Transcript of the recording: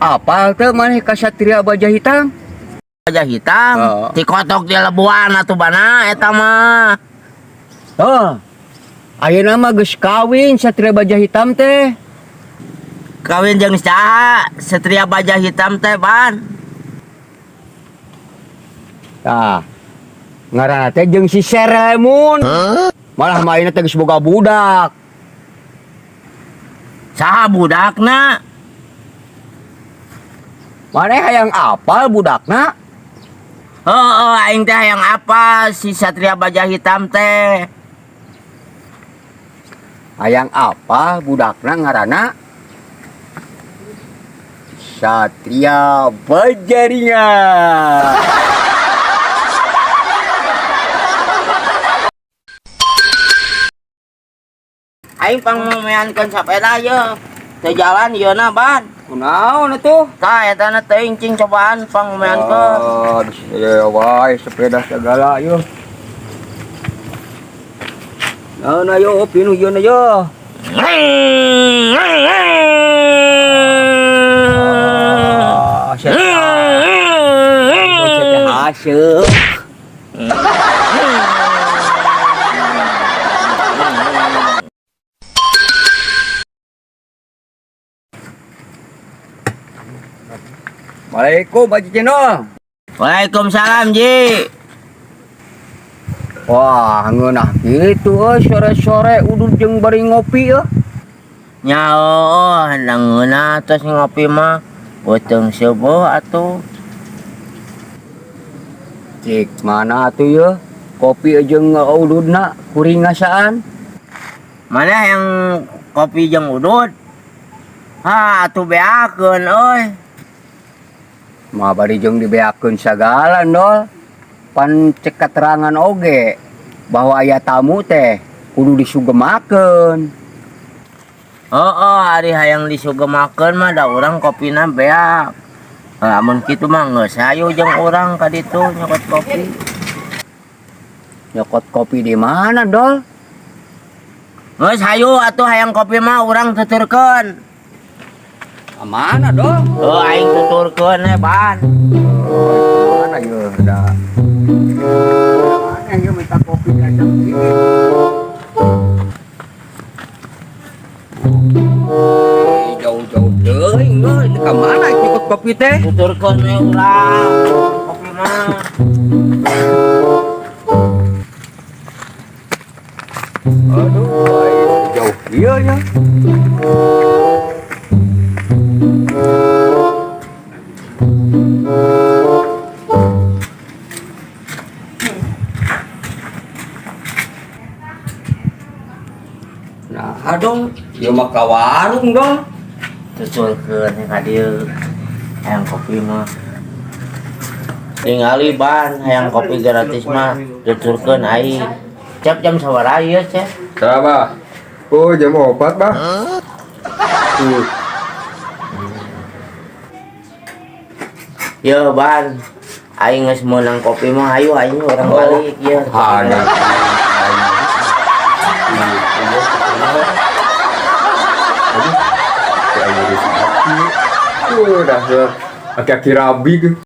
Apa tuh maneh ka Satria Baja Hitam? Baja hitam, ti kotok di lebuan atuh bana eta mah. Oh. Ayeuna mah geus kawin Satria Baja Hitam teh. Kawin jeung saha? Satria Baja Hitam teh ban. Tah. Ngaranna teh jeung si Seremun. Malah mainnya teh geus boga budak. Saha budakna? Maneh hayang apal budakna? Aing teh hayang apa si Satria Baja Hitam teh? Hayang apa budakna ngaranna? Satria Bajaringan. Aing pangmemeankeun sapeda ye. Teu jalan yeuna ban. Kunaon atuh? Tah eta na teuing cing cobaan pangmemeankeun. Wae sepeda segala yo. Nah yo pinuh yo na yo. Hasil. Waalaikumsalam Pak Cino. Waalaikumsalam Ji. Wah, ngeunah gitu sore-sore udud jeung bari ngopi ya. Nya nangeuna tos ngopi mah beuteung subuh atuh. Cik mana atuh ya? Kopi jeung ududna kuring ngasaan. Mana yang kopi jeung udud? Ha, atuh beakeun euy. Mah bari jeung dibeakeun sagala Dol. Pan cek keterangan oge bahwa aya tamu teh kudu disugemakeun. Ari hayang disugemakeun mah da urang kopina beak. Lamun kitu mah geus hayu jeung urang ka ditu nyokot kopi. Nyokot kopi di mana, Dol? Geus hayu atuh hayang kopi mah urang tuturkeun. Mana, Dol? Aing tuturkeun ban. Mana ya da. Mana ya minta kopi aja gini. Jauh-jauh teuing euy, ka mana ikut kopi teh? Tuturkeun we urang kopi mah. Aduh, jauh iya ya. Nah, dong, ya mah ka warung dong. Tuturkeun ka dieu hayang kopi mah. Tingali ban hayang kopi gratis mah tuturkeun aing. Cep jam sabaraha ieu, Cep? Sabah. Oh, jam 4, Bah. Yo ban, aing geus meunang kopi mah hayu aing urang balik ieu. Ada. Udah, aki-aki rabi.